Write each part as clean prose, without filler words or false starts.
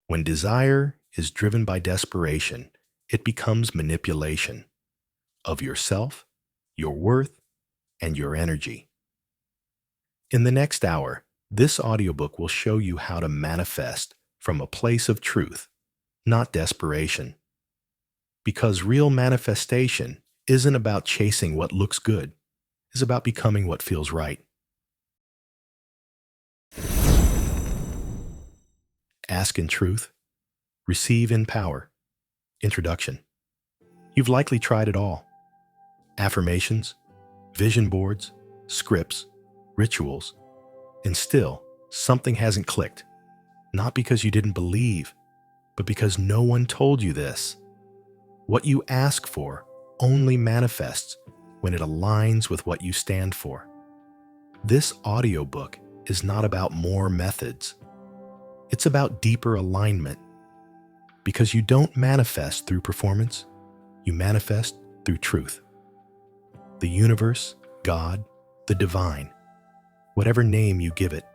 When desire is driven by desperation, it becomes manipulation of yourself, your worth, and your energy. In the next hour, this audiobook will show you how to manifest from a place of truth, not desperation. Because real manifestation isn't about chasing what looks good, it's about becoming what feels right. Ask in truth, receive in power. Introduction. You've likely tried it all. Affirmations, vision boards, scripts, rituals, and still something hasn't clicked. Not because you didn't believe, but because no one told you this. What you ask for only manifests when it aligns with what you stand for. This audiobook is not about more methods. It's about deeper alignment. Because you don't manifest through performance, you manifest through truth. The universe, God, the divine, whatever name you give it,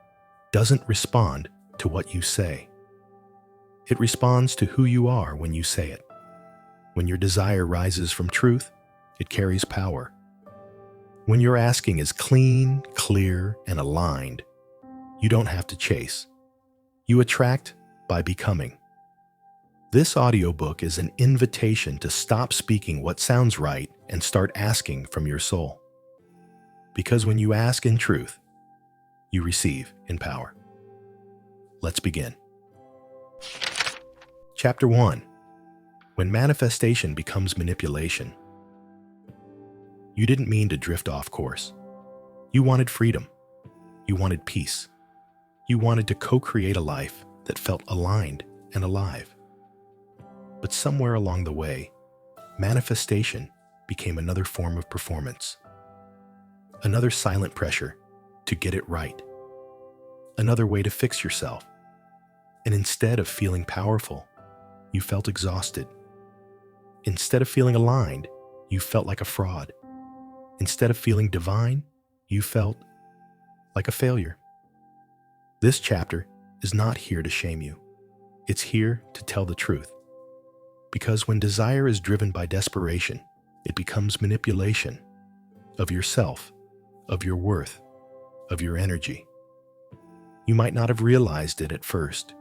doesn't respond to what you say. It responds to who you are when you say it. When your desire rises from truth, it carries power. When your asking is clean, clear, and aligned, you don't have to chase. You attract by becoming. This audiobook is an invitation to stop speaking what sounds right and start asking from your soul. Because when you ask in truth, you receive in power. Let's begin. Chapter 1. When manifestation becomes manipulation. You didn't mean to drift off course. You wanted freedom. You wanted peace. You wanted to co-create a life that felt aligned and alive. But somewhere along the way, manifestation became another form of performance. Another silent pressure to get it right. Another way to fix yourself. And instead of feeling powerful, you felt exhausted. Instead of feeling aligned, you felt like a fraud. Instead of feeling divine, you felt like a failure. This chapter is not here to shame you. It's here to tell the truth. Because when desire is driven by desperation, it becomes manipulation of yourself, of your worth, of your energy. You might not have realized it at first.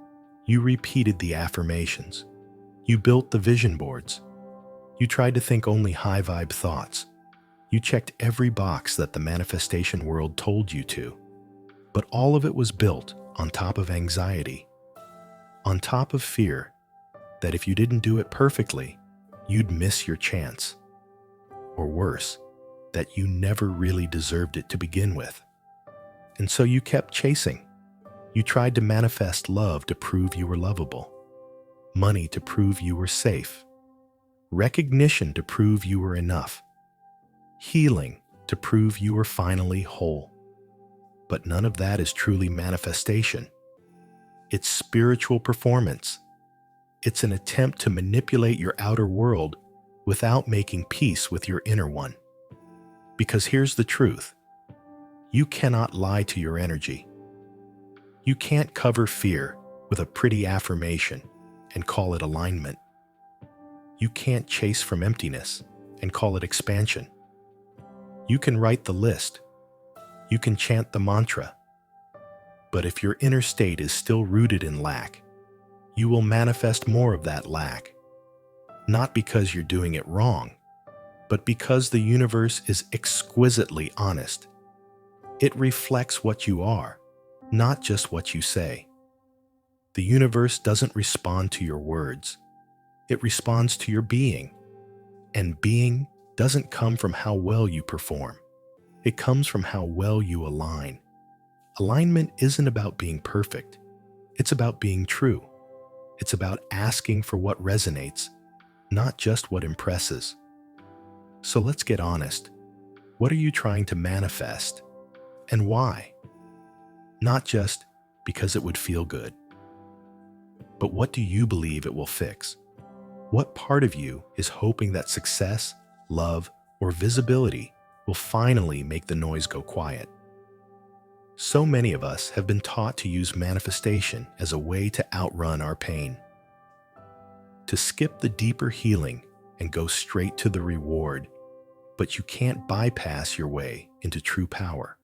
You repeated the affirmations. You built the vision boards. You tried to think only high-vibe thoughts. You checked every box that the manifestation world told you to. But all of it was built on top of anxiety, on top of fear that if you didn't do it perfectly, you'd miss your chance. Or worse, that you never really deserved it to begin with. And so you kept chasing. You tried to manifest love to prove you were lovable, money to prove you were safe, recognition to prove you were enough, healing to prove you were finally whole. But none of that is truly manifestation. It's spiritual performance. It's an attempt to manipulate your outer world without making peace with your inner one. Because here's the truth. You cannot lie to your energy. You can't cover fear with a pretty affirmation and call it alignment. You can't chase from emptiness and call it expansion. You can write the list. You can chant the mantra. But if your inner state is still rooted in lack, you will manifest more of that lack. Not because you're doing it wrong, but because the universe is exquisitely honest. It reflects what you are, not just what you say. The universe doesn't respond to your words. It responds to your being. And being doesn't come from how well you perform. It comes from how well you align. Alignment isn't about being perfect. It's about being true. It's about asking for what resonates, not just what impresses. So let's get honest. What are you trying to manifest? And why? Not just because it would feel good. But what do you believe it will fix? What part of you is hoping that success, love, or visibility will finally make the noise go quiet? So many of us have been taught to use manifestation as a way to outrun our pain, to skip the deeper healing and go straight to the reward, but you can't bypass your way into true power.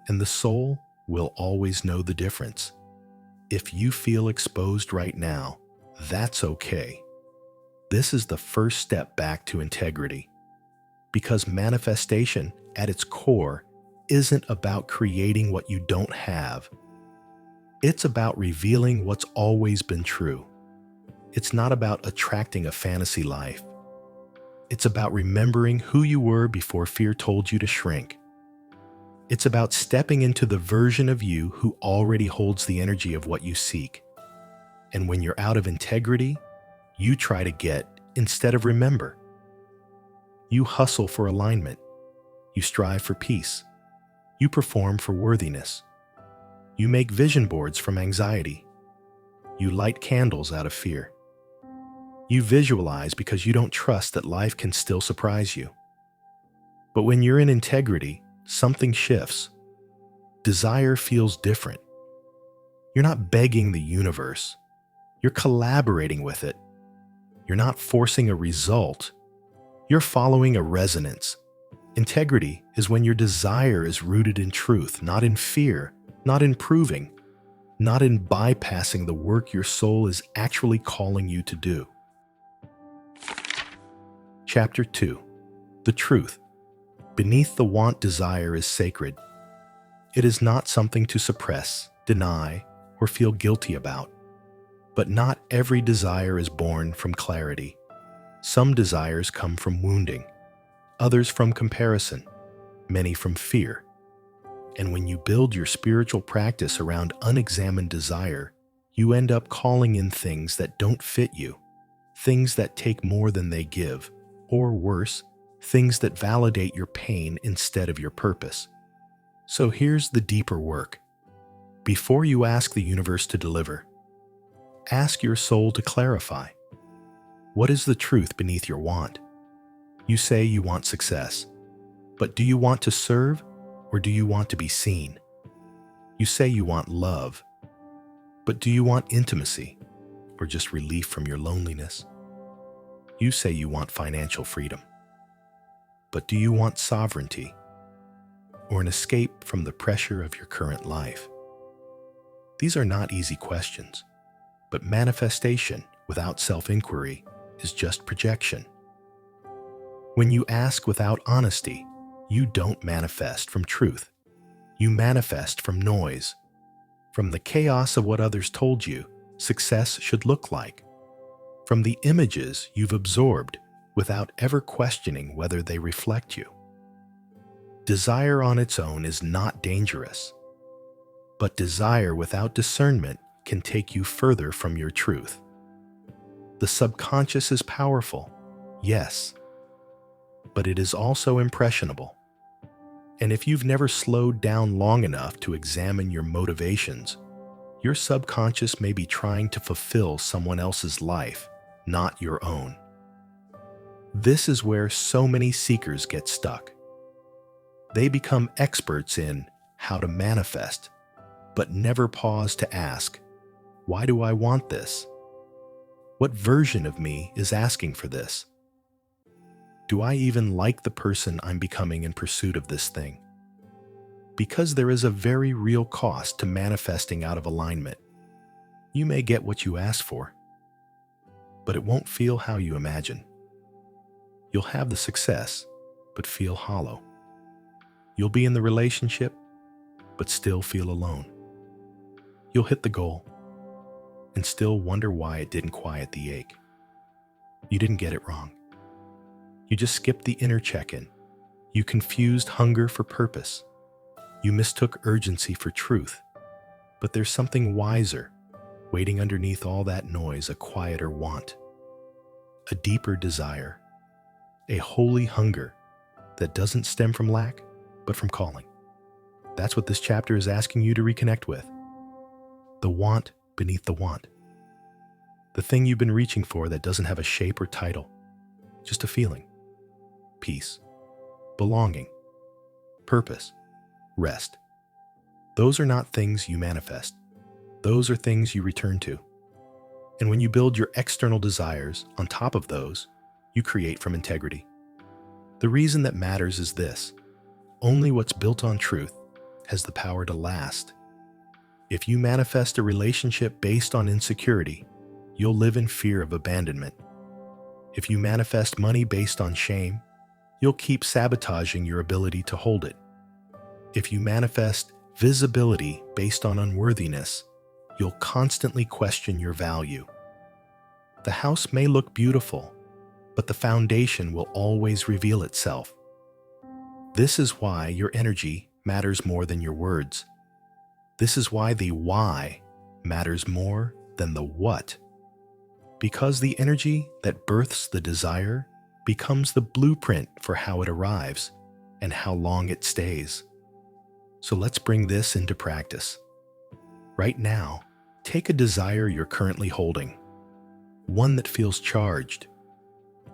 And the soul will always know the difference. If you feel exposed right now, that's okay. This is the first step back to integrity, because manifestation at its core isn't about creating what you don't have. It's about revealing what's always been true. It's not about attracting a fantasy life. It's about remembering who you were before fear told you to shrink. It's about stepping into the version of you who already holds the energy of what you seek. And when you're out of integrity, you try to get instead of remember. You hustle for alignment. You strive for peace. You perform for worthiness. You make vision boards from anxiety. You light candles out of fear. You visualize because you don't trust that life can still surprise you. But when you're in integrity, something shifts. Desire feels different. You're not begging the universe. You're collaborating with it. You're not forcing a result. You're following a resonance. Integrity is when your desire is rooted in truth, not in fear, not in proving, not in bypassing the work your soul is actually calling you to do. Chapter 2. The Truth. Beneath the want, desire is sacred. It is not something to suppress, deny, or feel guilty about. But not every desire is born from clarity. Some desires come from wounding, others from comparison, many from fear. And when you build your spiritual practice around unexamined desire, you end up calling in things that don't fit you, things that take more than they give, or worse, things that validate your pain instead of your purpose. So here's the deeper work. Before you ask the universe to deliver, ask your soul to clarify. What is the truth beneath your want? You say you want success, but do you want to serve or do you want to be seen? You say you want love, but do you want intimacy or just relief from your loneliness? You say you want financial freedom, but do you want sovereignty or an escape from the pressure of your current life? These are not easy questions, but manifestation without self-inquiry is just projection. When you ask without honesty, you don't manifest from truth. You manifest from noise, from the chaos of what others told you success should look like, from the images you've absorbed without ever questioning whether they reflect you. Desire on its own is not dangerous, but desire without discernment can take you further from your truth. The subconscious is powerful, yes, but it is also impressionable. And if you've never slowed down long enough to examine your motivations, your subconscious may be trying to fulfill someone else's life, not your own. This is where so many seekers get stuck. They become experts in how to manifest, but never pause to ask, why do I want this? What version of me is asking for this? Do I even like the person I'm becoming in pursuit of this thing? Because there is a very real cost to manifesting out of alignment. You may get what you asked for, but it won't feel how you imagine. You'll have the success, but feel hollow. You'll be in the relationship, but still feel alone. You'll hit the goal and still wonder why it didn't quiet the ache. You didn't get it wrong. You just skipped the inner check-in. You confused hunger for purpose. You mistook urgency for truth. But there's something wiser waiting underneath all that noise, a quieter want, a deeper desire, a holy hunger that doesn't stem from lack, but from calling. That's what this chapter is asking you to reconnect with. The want beneath the want. The thing you've been reaching for that doesn't have a shape or title, just a feeling. Peace, belonging, purpose, rest. Those are not things you manifest. Those are things you return to. And when you build your external desires on top of those, you create from integrity. The reason that matters is this: only what's built on truth has the power to last. If you manifest a relationship based on insecurity, you'll live in fear of abandonment. If you manifest money based on shame, you'll keep sabotaging your ability to hold it. If you manifest visibility based on unworthiness, you'll constantly question your value. The house may look beautiful, but the foundation will always reveal itself. This is why your energy matters more than your words. This is why the why matters more than the what. Because the energy that births the desire becomes the blueprint for how it arrives and how long it stays. So let's bring this into practice. Right now, take a desire you're currently holding, one that feels charged,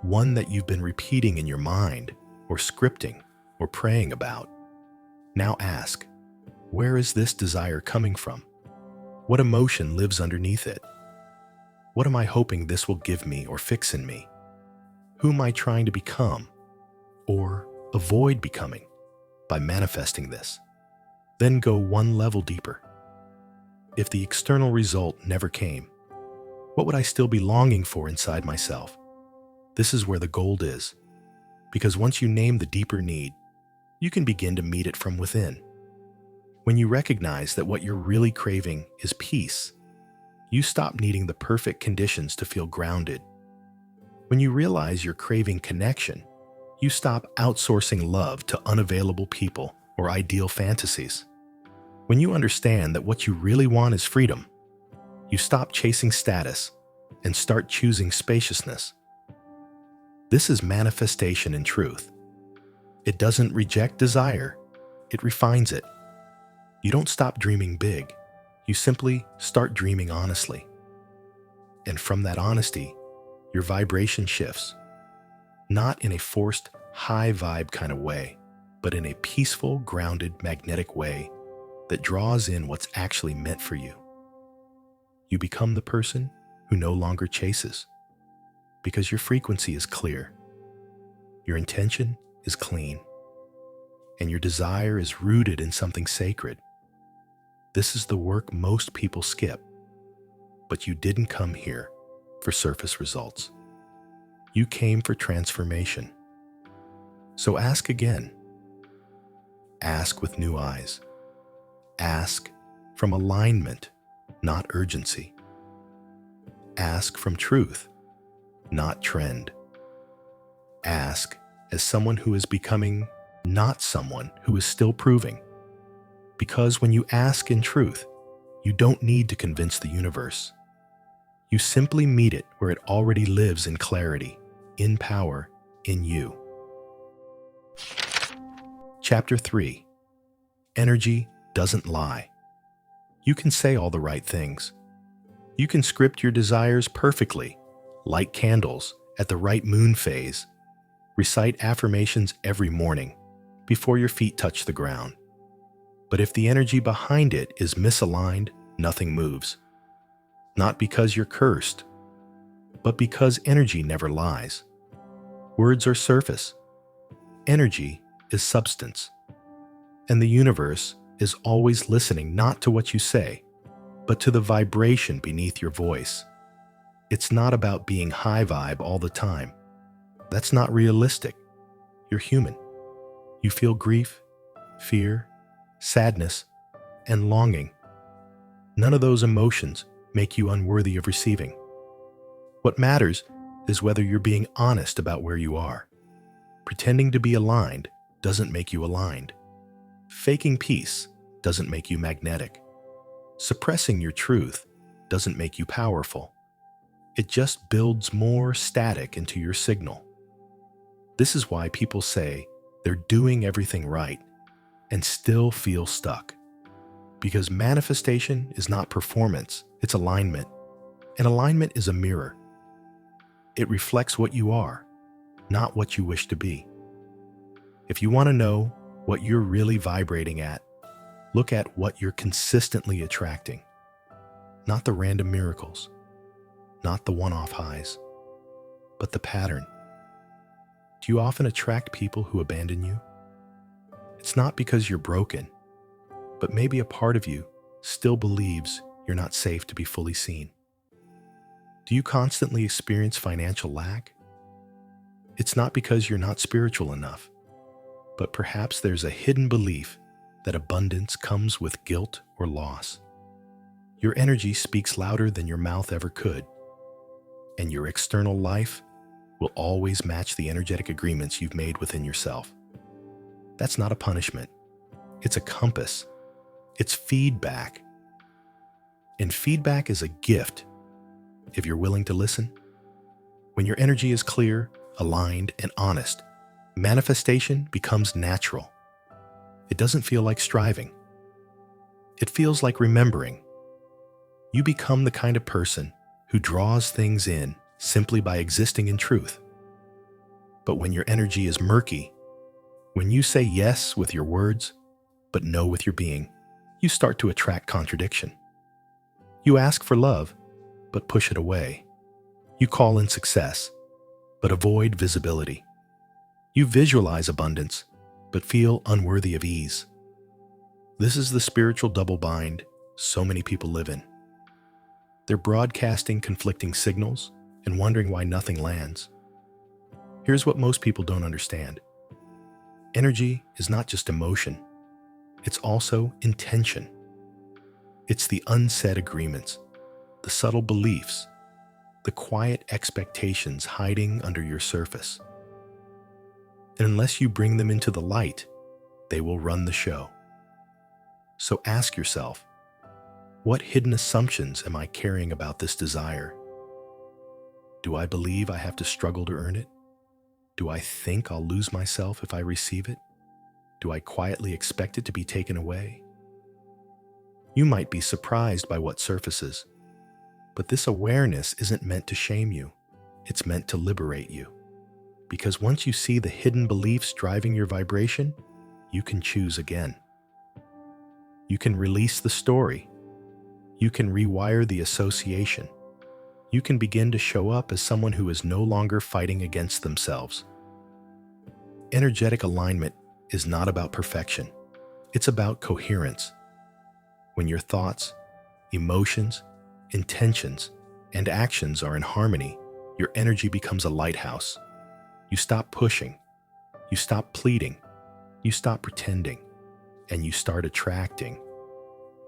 one that you've been repeating in your mind or scripting or praying about. Now ask, where is this desire coming from? What emotion lives underneath it? What am I hoping this will give me or fix in me? Who am I trying to become or avoid becoming by manifesting this? Then go one level deeper. If the external result never came, what would I still be longing for inside myself? This is where the gold is, because once you name the deeper need, you can begin to meet it from within. When you recognize that what you're really craving is peace, you stop needing the perfect conditions to feel grounded. When you realize you're craving connection, you stop outsourcing love to unavailable people or ideal fantasies. When you understand that what you really want is freedom, you stop chasing status and start choosing spaciousness. This is manifestation in truth. It doesn't reject desire, it refines it. You don't stop dreaming big, you simply start dreaming honestly. And from that honesty, your vibration shifts, not in a forced, high vibe kind of way, but in a peaceful, grounded, magnetic way that draws in what's actually meant for you. You become the person who no longer chases, because your frequency is clear, your intention is clean, and your desire is rooted in something sacred. This is the work most people skip, but you didn't come here for surface results. You came for transformation. So ask again. Ask with new eyes. Ask from alignment, not urgency. Ask from truth, not trend. Ask as someone who is becoming, not someone who is still proving. Because when you ask in truth, you don't need to convince the universe. You simply meet it where it already lives in clarity, in power, in you. Chapter 3. Energy doesn't lie. You can say all the right things. You can script your desires perfectly, light candles at the right moon phase, recite affirmations every morning before your feet touch the ground. But if the energy behind it is misaligned, nothing moves. Not because you're cursed, but because energy never lies. Words are surface. Energy is substance. And the universe is always listening not to what you say, but to the vibration beneath your voice. It's not about being high vibe all the time. That's not realistic. You're human. You feel grief, fear, sadness, and longing. None of those emotions make you unworthy of receiving. What matters is whether you're being honest about where you are. Pretending to be aligned doesn't make you aligned. Faking peace doesn't make you magnetic. Suppressing your truth doesn't make you powerful. It just builds more static into your signal. This is why people say they're doing everything right and still feel stuck. Because manifestation is not performance, it's alignment. And alignment is a mirror. It reflects what you are, not what you wish to be. If you want to know what you're really vibrating at, Look at what you're consistently attracting, not the random miracles, not the one-off highs, but the pattern. Do you often attract people who abandon you? It's not because you're broken, but maybe a part of you still believes you're not safe to be fully seen. Do you constantly experience financial lack? It's not because you're not spiritual enough, but perhaps there's a hidden belief that abundance comes with guilt or loss. Your energy speaks louder than your mouth ever could, and your external life will always match the energetic agreements you've made within yourself. That's not a punishment. It's a compass. It's feedback. And feedback is a gift if you're willing to listen. When your energy is clear, aligned, and honest, manifestation becomes natural. It doesn't feel like striving. It feels like remembering. You become the kind of person who draws things in simply by existing in truth. But when your energy is murky, when you say yes with your words, but no with your being, you start to attract contradiction. You ask for love, but push it away. You call in success, but avoid visibility. You visualize abundance, but feel unworthy of ease. This is the spiritual double bind so many people live in. They're broadcasting conflicting signals and wondering why nothing lands. Here's what most people don't understand. Energy is not just emotion. It's also intention. It's the unsaid agreements, the subtle beliefs, the quiet expectations hiding under your surface. And unless you bring them into the light, they will run the show. So ask yourself, what hidden assumptions am I carrying about this desire? Do I believe I have to struggle to earn it? Do I think I'll lose myself if I receive it? Do I quietly expect it to be taken away? You might be surprised by what surfaces, but this awareness isn't meant to shame you. It's meant to liberate you. Because once you see the hidden beliefs driving your vibration, you can choose again. You can release the story. You can rewire the association. You can begin to show up as someone who is no longer fighting against themselves. Energetic alignment is not about perfection. It's about coherence. When your thoughts, emotions, intentions, and actions are in harmony, your energy becomes a lighthouse. You stop pushing. You stop pleading. You stop pretending. And you start attracting.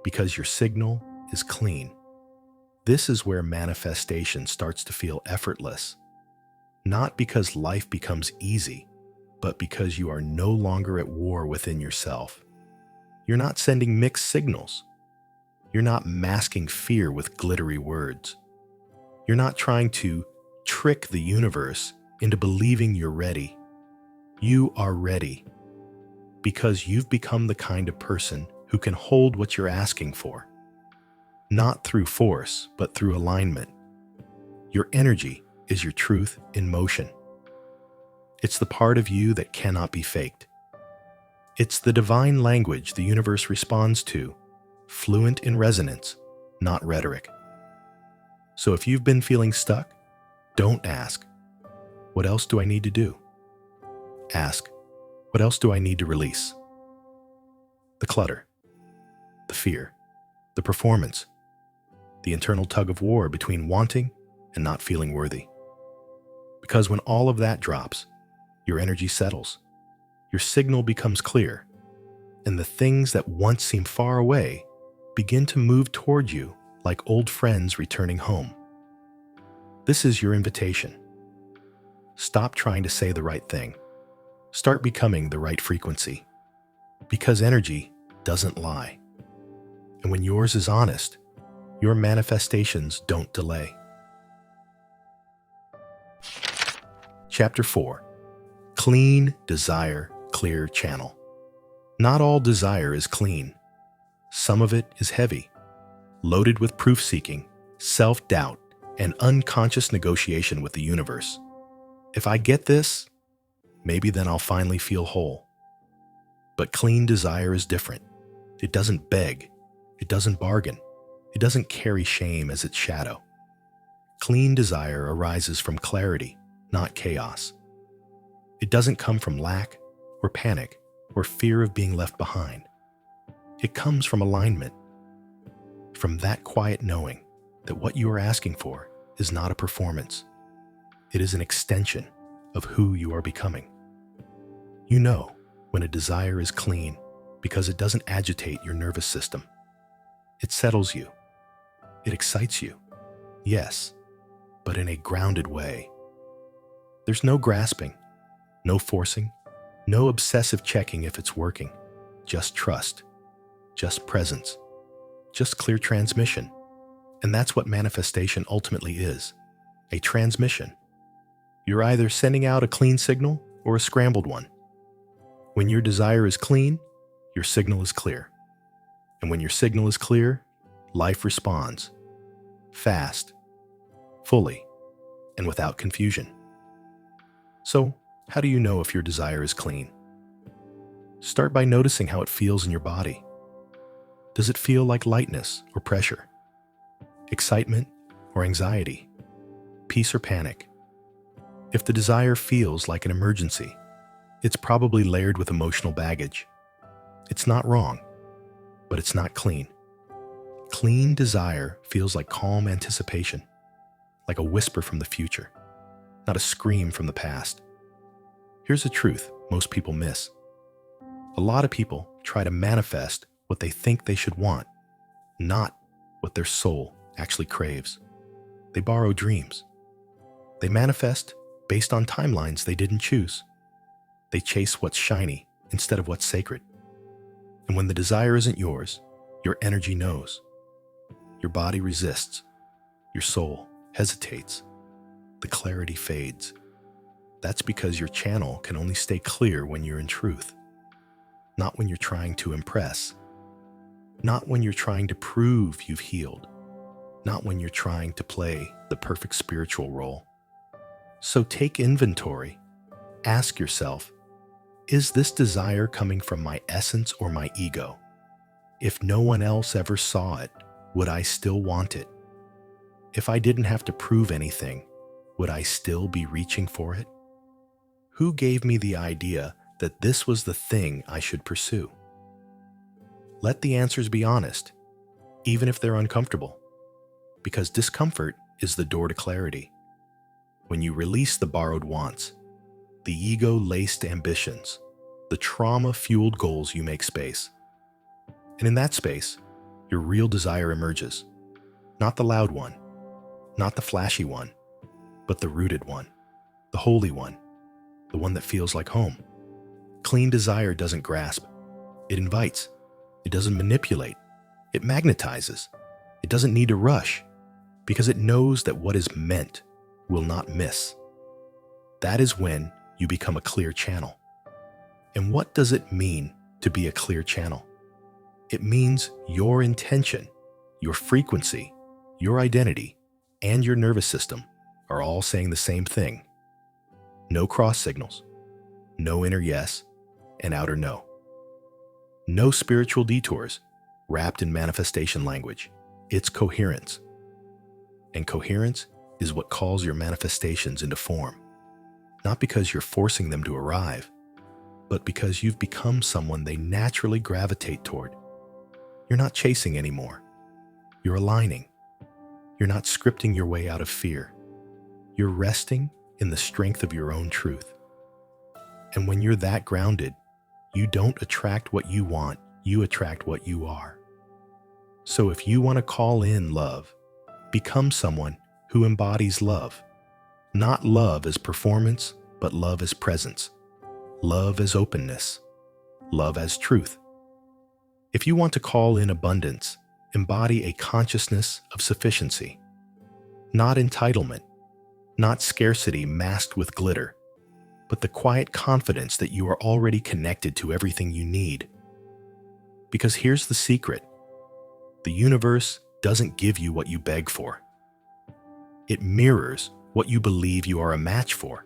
Because your signal is clean. This is where manifestation starts to feel effortless. Not because life becomes easy, but because you are no longer at war within yourself. You're not sending mixed signals. You're not masking fear with glittery words. You're not trying to trick the universe into believing you're ready. You are ready because you've become the kind of person who can hold what you're asking for. Not through force, but through alignment. Your energy is your truth in motion. It's the part of you that cannot be faked. It's the divine language the universe responds to, fluent in resonance, not rhetoric. So if you've been feeling stuck, don't ask, what else do I need to do? Ask, what else do I need to release? The clutter, the fear, the performance, the internal tug of war between wanting and not feeling worthy. Because when all of that drops, your energy settles, your signal becomes clear, and the things that once seemed far away begin to move toward you like old friends returning home. This is your invitation. Stop trying to say the right thing. Start becoming the right frequency. Because energy doesn't lie. And when yours is honest, your manifestations don't delay. Chapter 4. Clean desire, clear channel. Not all desire is clean. Some of it is heavy, loaded with proof-seeking, self-doubt, and unconscious negotiation with the universe. If I get this, maybe then I'll finally feel whole. But clean desire is different. It doesn't beg. It doesn't bargain. It doesn't carry shame as its shadow. Clean desire arises from clarity, not chaos. It doesn't come from lack or panic or fear of being left behind. It comes from alignment, from that quiet knowing that what you are asking for is not a performance. It is an extension of who you are becoming. You know when a desire is clean because it doesn't agitate your nervous system. It settles you. It excites you. Yes, but in a grounded way. There's no grasping, no forcing, no obsessive checking if it's working. Just trust, just presence, just clear transmission. And that's what manifestation ultimately is, a transmission. You're either sending out a clean signal or a scrambled one. When your desire is clean, your signal is clear. And when your signal is clear, life responds. Fast, fully, and without confusion. So, how do you know if your desire is clean? Start by noticing how it feels in your body. Does it feel like lightness or pressure? Excitement or anxiety? Peace or panic? If the desire feels like an emergency, it's probably layered with emotional baggage. It's not wrong, but it's not clean. Clean desire feels like calm anticipation, like a whisper from the future, not a scream from the past. Here's the truth most people miss. A lot of people try to manifest what they think they should want, not what their soul actually craves. They borrow dreams. They manifest based on timelines they didn't choose. They chase what's shiny instead of what's sacred. And when the desire isn't yours, your energy knows. Your body resists. Your soul hesitates. The clarity fades. That's because your channel can only stay clear when you're in truth. Not when you're trying to impress. Not when you're trying to prove you've healed. Not when you're trying to play the perfect spiritual role. So take inventory. Ask yourself, is this desire coming from my essence or my ego? If no one else ever saw it, would I still want it? If I didn't have to prove anything, would I still be reaching for it? Who gave me the idea that this was the thing I should pursue? Let the answers be honest, even if they're uncomfortable, because discomfort is the door to clarity. When you release the borrowed wants, the ego-laced ambitions, the trauma-fueled goals, you make space. And in that space, your real desire emerges. Not the loud one, not the flashy one, but the rooted one, the holy one, the one that feels like home. Clean desire doesn't grasp. It invites. It doesn't manipulate. It magnetizes. It doesn't need to rush because it knows that what is meant will not miss. That is when you become a clear channel. And what does it mean to be a clear channel? It means your intention, your frequency, your identity, and your nervous system are all saying the same thing. No cross signals, no inner yes and outer no. No spiritual detours wrapped in manifestation language. It's coherence. And coherence is what calls your manifestations into form. Not because you're forcing them to arrive, but because you've become someone they naturally gravitate toward. You're not chasing anymore. You're aligning. You're not scripting your way out of fear. You're resting in the strength of your own truth. And when you're that grounded, you don't attract what you want, you attract what you are. So if you want to call in love, become someone who embodies love. Not love as performance, but love as presence. Love as openness. Love as truth. If you want to call in abundance, embody a consciousness of sufficiency. Not entitlement, not scarcity masked with glitter, but the quiet confidence that you are already connected to everything you need. Because here's the secret. The universe doesn't give you what you beg for. It mirrors what you believe you are a match for.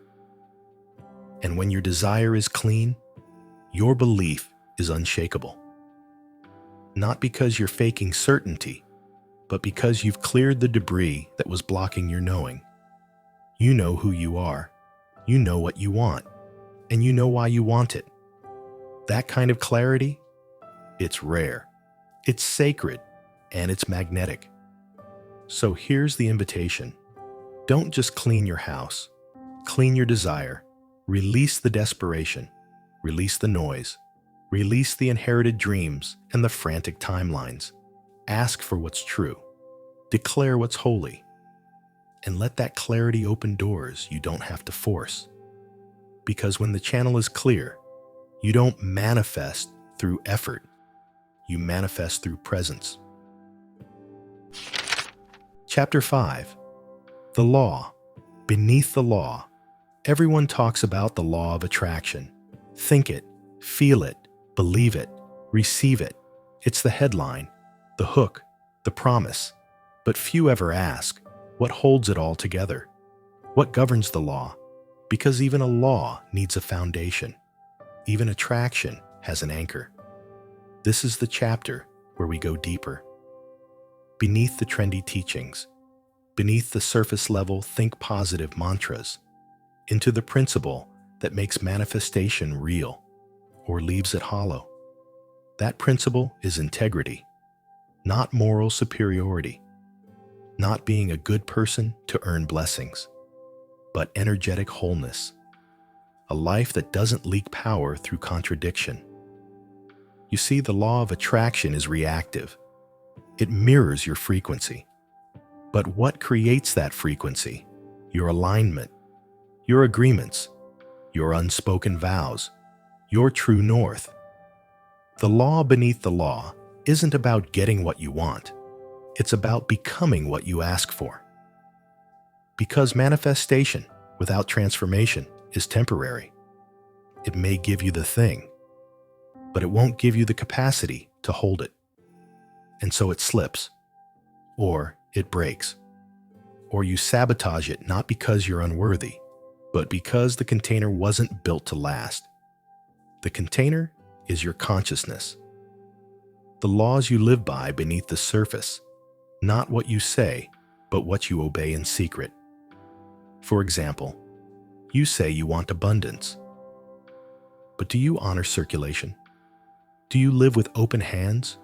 And when your desire is clean, your belief is unshakable. not because you're faking certainty, but because you've cleared the debris that was blocking your knowing. You know who you are, you know what you want, and you know why you want it. That kind of clarity, it's rare, it's sacred, and it's magnetic. So here's the invitation. Don't just clean your house, clean your desire, release the desperation, release the noise, release the inherited dreams and the frantic timelines. Ask for what's true, declare what's holy, and let that clarity open doors you don't have to force. Because when the channel is clear, you don't manifest through effort, you manifest through presence. Chapter 5. The Law. Beneath the Law. Everyone talks about the law of attraction. Think it, feel it, believe it, receive it. It's the headline, the hook, the promise. But few ever ask, what holds it all together? What governs the law? Because even a law needs a foundation. Even attraction has an anchor. This is the chapter where we go deeper. Beneath the trendy teachings, beneath the surface-level think positive mantras, into the principle that makes manifestation real or leaves it hollow. That principle is integrity, not moral superiority, not being a good person to earn blessings, but energetic wholeness, a life that doesn't leak power through contradiction. You see, the law of attraction is reactive. It mirrors your frequency. But what creates that frequency? Your alignment, your agreements, your unspoken vows, your true north. The law beneath the law isn't about getting what you want. It's about becoming what you ask for. Because manifestation without transformation is temporary. It may give you the thing, but it won't give you the capacity to hold it. And so it slips, or it breaks, or you sabotage it not because you're unworthy, but because the container wasn't built to last. The container is your consciousness. The laws you live by beneath the surface, not what you say, but what you obey in secret. For example, you say you want abundance, but do you honor circulation? Do you live with open hands,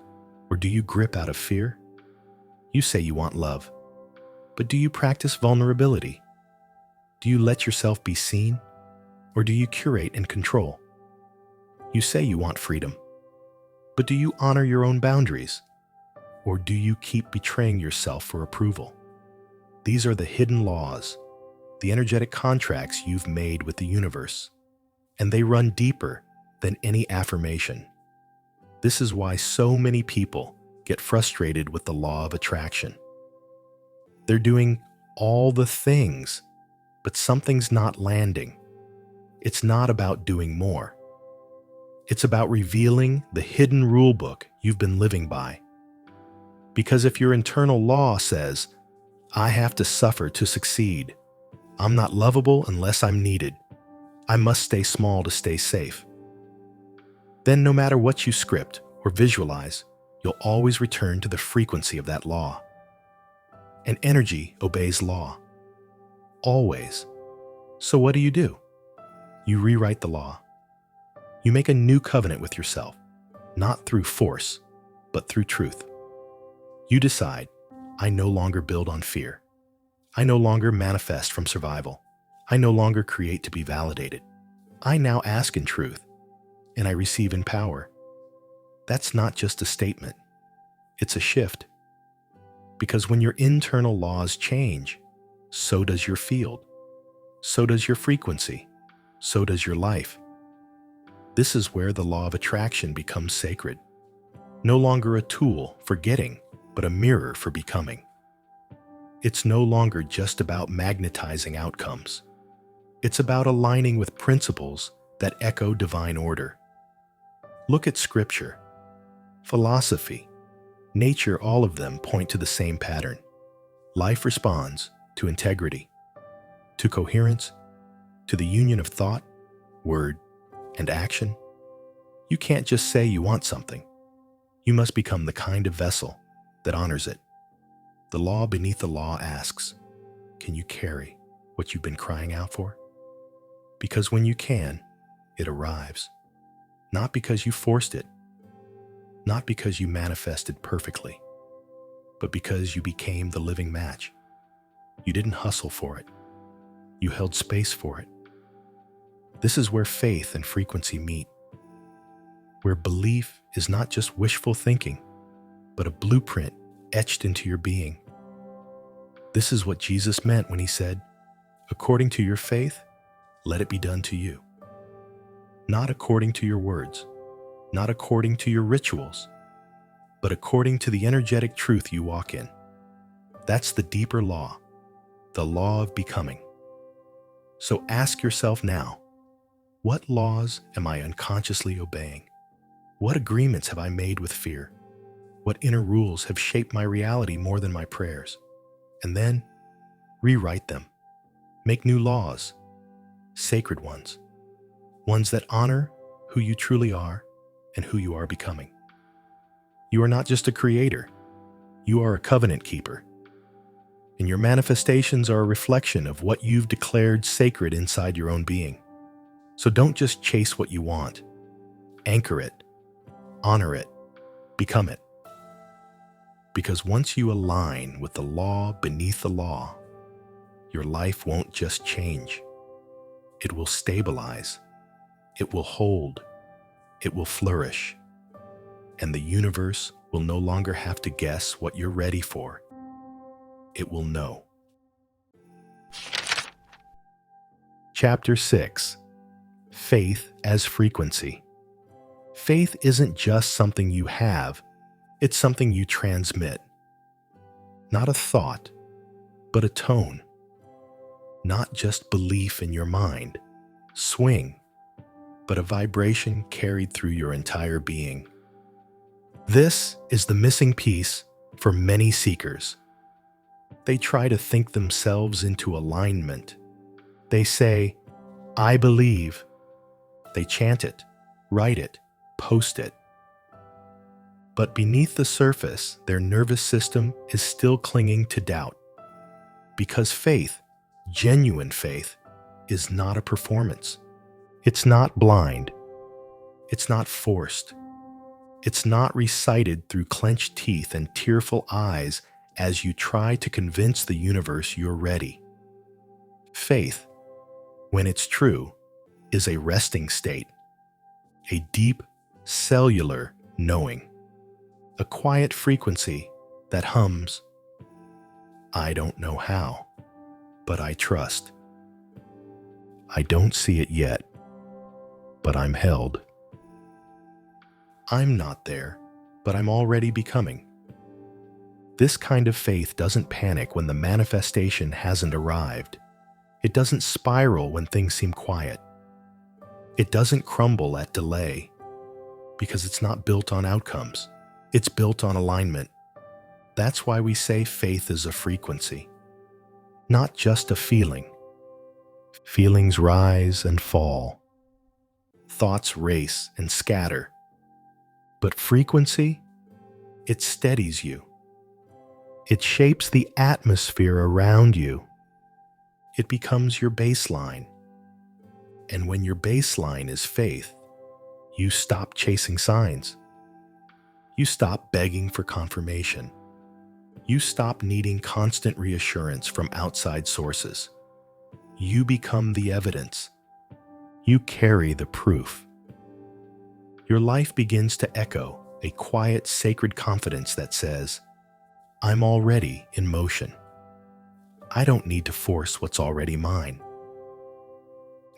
or do you grip out of fear? You say you want love, but do you practice vulnerability? Do you let yourself be seen, or do you curate and control? You say you want freedom, but do you honor your own boundaries, or do you keep betraying yourself for approval? These are the hidden laws, the energetic contracts you've made with the universe, and they run deeper than any affirmation. This is why so many people get frustrated with the law of attraction. They're doing all the things, but something's not landing. It's not about doing more. It's about revealing the hidden rule book you've been living by. Because if your internal law says, I have to suffer to succeed, I'm not lovable unless I'm needed, I must stay small to stay safe, then no matter what you script or visualize, you'll always return to the frequency of that law. And energy obeys law. Always. So what do? You rewrite the law. You make a new covenant with yourself, not through force, but through truth. You decide, I no longer build on fear. I no longer manifest from survival. I no longer create to be validated. I now ask in truth, and I receive in power. That's not just a statement. It's a shift. Because when your internal laws change, so does your field. So does your frequency. So does your life. This is where the law of attraction becomes sacred. No longer a tool for getting, but a mirror for becoming. It's no longer just about magnetizing outcomes. It's about aligning with principles that echo divine order. Look at scripture, philosophy, nature, all of them point to the same pattern. Life responds to integrity, to coherence, to the union of thought, word, and action. You can't just say you want something. You must become the kind of vessel that honors it. The law beneath the law asks, can you carry what you've been crying out for? Because when you can, it arrives. Not because you forced it, not because you manifested perfectly, but because you became the living match. You didn't hustle for it. You held space for it. This is where faith and frequency meet, where belief is not just wishful thinking, but a blueprint etched into your being. This is what Jesus meant when he said, according to your faith, let it be done to you. Not according to your words, not according to your rituals, but according to the energetic truth you walk in. That's the deeper law, the law of becoming. So ask yourself now, what laws am I unconsciously obeying? What agreements have I made with fear? What inner rules have shaped my reality more than my prayers? And then rewrite them. Make new laws, sacred ones, ones that honor who you truly are and who you are becoming. You are not just a creator, you are a covenant keeper. And your manifestations are a reflection of what you've declared sacred inside your own being. So don't just chase what you want. Anchor it, honor it, become it. Because once you align with the law beneath the law, your life won't just change. It will stabilize. It will hold. It will flourish. And the universe will no longer have to guess what you're ready for. It will know. Chapter 6. Faith as Frequency. Faith isn't just something you have, it's something you transmit. Not a thought, but a tone. Not just belief in your mind, swing, but a vibration carried through your entire being. This is the missing piece for many seekers. They try to think themselves into alignment. They say, I believe. They chant it, write it, post it. But beneath the surface, their nervous system is still clinging to doubt. Because faith, genuine faith, is not a performance. It's not blind. It's not forced. It's not recited through clenched teeth and tearful eyes as you try to convince the universe you're ready. Faith, when it's true, is a resting state, a deep, cellular knowing, a quiet frequency that hums, I don't know how, but I trust. I don't see it yet, but I'm held. I'm not there, but I'm already becoming. This kind of faith doesn't panic when the manifestation hasn't arrived. It doesn't spiral when things seem quiet. It doesn't crumble at delay, because it's not built on outcomes. It's built on alignment. That's why we say faith is a frequency, not just a feeling. Feelings rise and fall. Thoughts race and scatter. But frequency, it steadies you. It shapes the atmosphere around you. It becomes your baseline. And when your baseline is faith, you stop chasing signs. You stop begging for confirmation. You stop needing constant reassurance from outside sources. You become the evidence. You carry the proof. Your life begins to echo a quiet, sacred confidence that says, I'm already in motion. I don't need to force what's already mine.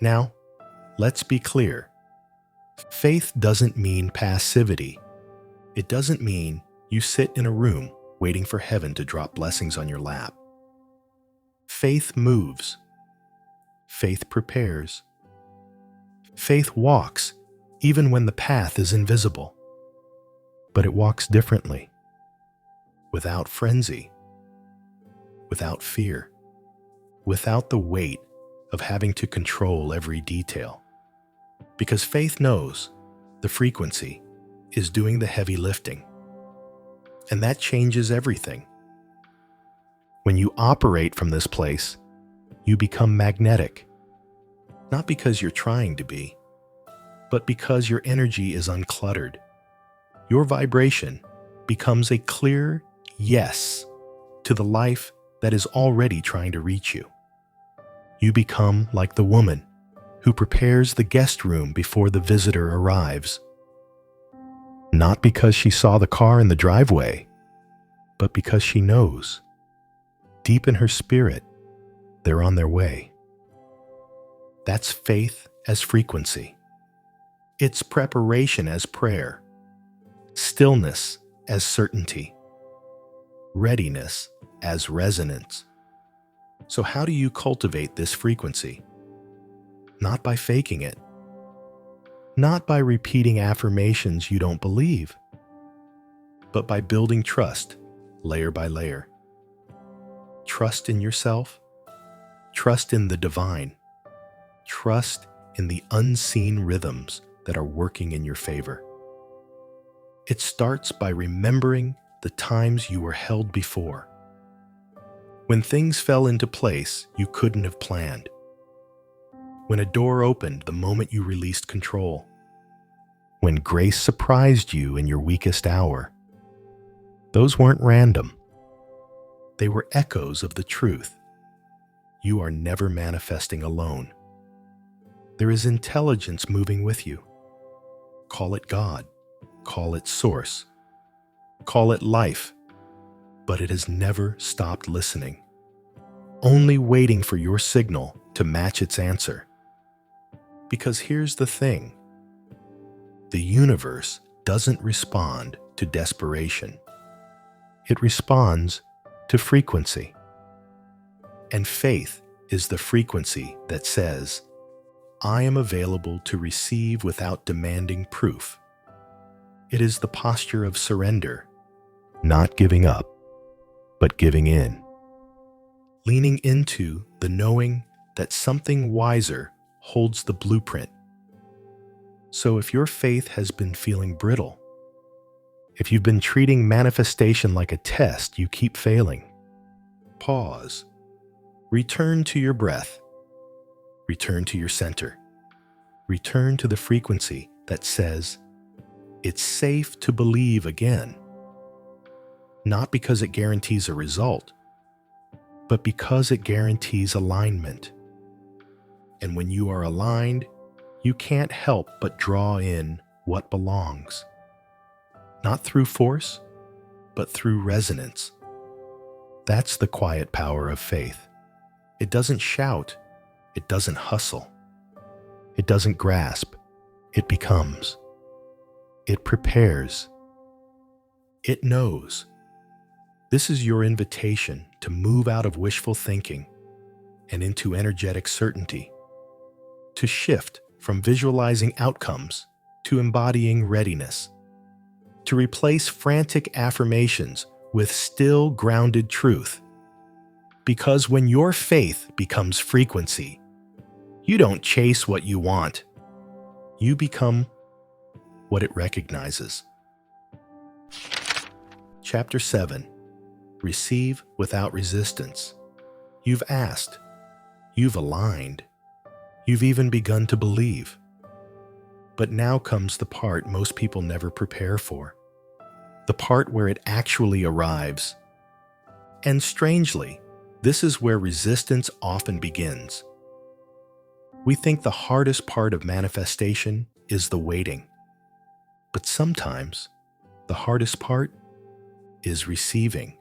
Now, let's be clear. Faith doesn't mean passivity. It doesn't mean you sit in a room waiting for heaven to drop blessings on your lap. Faith moves. Faith prepares. Faith walks, even when the path is invisible. But it walks differently. Without frenzy. Without fear. Without the weight of having to control every detail. Because faith knows the frequency is doing the heavy lifting. And that changes everything. When you operate from this place, you become magnetic. Not because you're trying to be, but because your energy is uncluttered. Your vibration becomes a clear yes to the life that is already trying to reach you. You become like the woman who prepares the guest room before the visitor arrives. Not because she saw the car in the driveway, but because she knows, deep in her spirit, they're on their way. That's faith as frequency. It's preparation as prayer, stillness as certainty, readiness as resonance. So how do you cultivate this frequency? Not by faking it, not by repeating affirmations you don't believe, but by building trust layer by layer. Trust in yourself, trust in the divine, trust in the unseen rhythms that are working in your favor. It starts by remembering the times you were held before, when things fell into place you couldn't have planned, when a door opened the moment you released control, when grace surprised you in your weakest hour. Those weren't random. They were echoes of the truth. You are never manifesting alone. There is intelligence moving with you. Call it God, call it source, call it life, but it has never stopped listening, only waiting for your signal to match its answer. Because here's the thing, the universe doesn't respond to desperation. It responds to frequency. And faith is the frequency that says, I am available to receive without demanding proof. It is the posture of surrender, not giving up, but giving in. Leaning into the knowing that something wiser holds the blueprint. So if your faith has been feeling brittle, if you've been treating manifestation like a test you keep failing, pause. Return to your breath. Return to your center. Return to the frequency that says, it's safe to believe again. Not because it guarantees a result, but because it guarantees alignment. And when you are aligned, you can't help but draw in what belongs. Not through force, but through resonance. That's the quiet power of faith. It doesn't shout, it doesn't hustle, it doesn't grasp, it becomes. It prepares. It knows. This is your invitation to move out of wishful thinking and into energetic certainty, to shift from visualizing outcomes to embodying readiness, to replace frantic affirmations with still grounded truth. Because when your faith becomes frequency, you don't chase what you want. You become what it recognizes. Chapter 7. Receive without resistance. You've asked. You've aligned. You've even begun to believe. But now comes the part most people never prepare for. The part where it actually arrives. And strangely, this is where resistance often begins. We think the hardest part of manifestation is the waiting. But sometimes, the hardest part is receiving.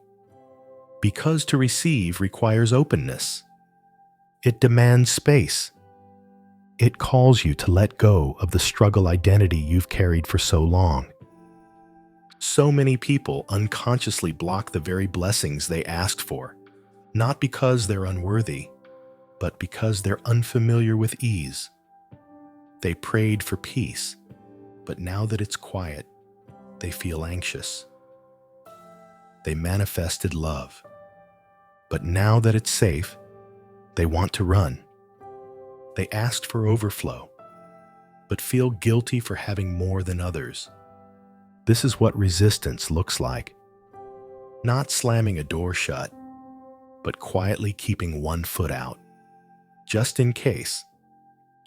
Because to receive requires openness. It demands space. It calls you to let go of the struggle identity you've carried for so long. So many people unconsciously block the very blessings they asked for, not because they're unworthy, but because they're unfamiliar with ease. They prayed for peace, but now that it's quiet, they feel anxious. They manifested love, but now that it's safe, they want to run. They asked for overflow, but feel guilty for having more than others. This is what resistance looks like. Not slamming a door shut, but quietly keeping one foot out, just in case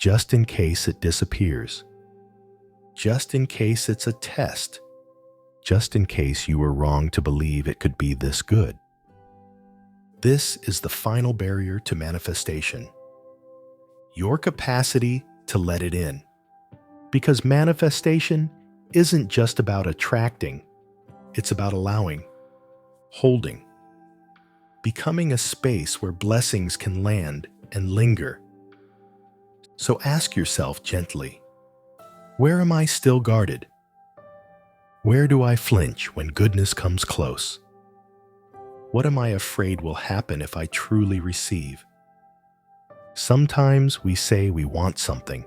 it disappears, just in case it's a test, just in case you were wrong to believe it could be this good. This is the final barrier to manifestation, your capacity to let it in. Because manifestation isn't just about attracting, it's about allowing, holding, becoming a space where blessings can land and linger. So ask yourself gently, where am I still guarded? Where do I flinch when goodness comes close? What am I afraid will happen if I truly receive? Sometimes we say we want something,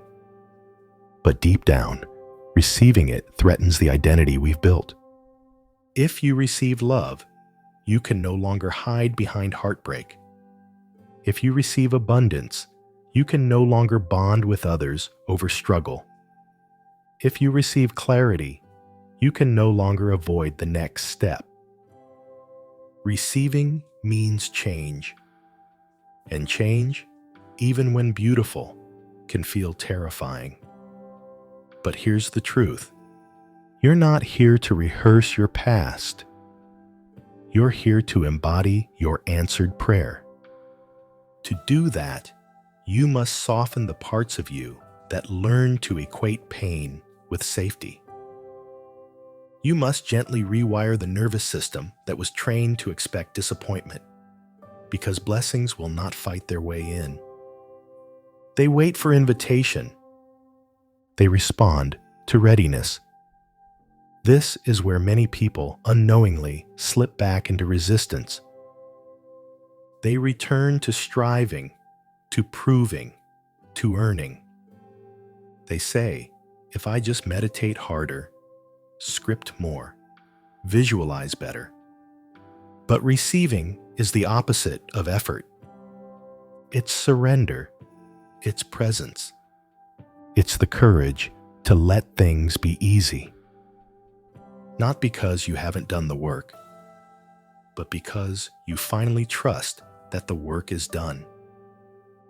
but deep down, receiving it threatens the identity we've built. If you receive love, you can no longer hide behind heartbreak. If you receive abundance, you can no longer bond with others over struggle. If you receive clarity, you can no longer avoid the next step. Receiving means change. And change, even when beautiful, can feel terrifying. But here's the truth. You're not here to rehearse your past. You're here to embody your answered prayer. To do that, you must soften the parts of you that learn to equate pain with safety. You must gently rewire the nervous system that was trained to expect disappointment, because blessings will not fight their way in. They wait for invitation. They respond to readiness. This is where many people unknowingly slip back into resistance. They return to striving, to proving, to earning. They say, if I just meditate harder, script more, visualize better. But receiving is the opposite of effort. It's surrender. It's presence. It's the courage to let things be easy. Not because you haven't done the work, but because you finally trust that the work is done.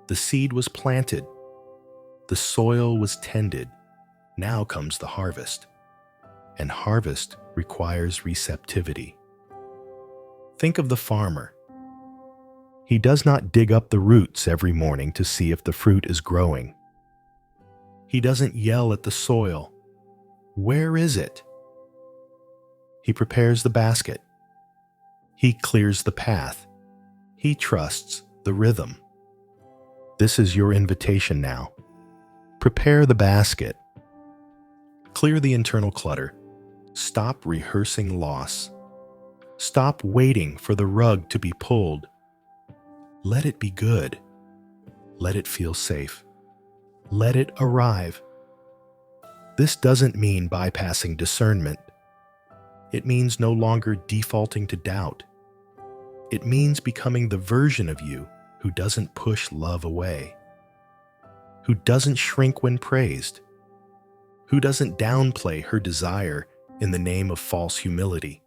The seed was planted. The soil was tended. Now comes the harvest. And harvest requires receptivity. Think of the farmer. He does not dig up the roots every morning to see if the fruit is growing. He doesn't yell at the soil, "Where is it?" He prepares the basket. He clears the path. He trusts the rhythm. This is your invitation now. Prepare the basket. Clear the internal clutter. Stop rehearsing loss. Stop waiting for the rug to be pulled. Let it be good. Let it feel safe. Let it arrive. This doesn't mean bypassing discernment. It means no longer defaulting to doubt. It means becoming the version of you who doesn't push love away, who doesn't shrink when praised, who doesn't downplay her desire in the name of false humility.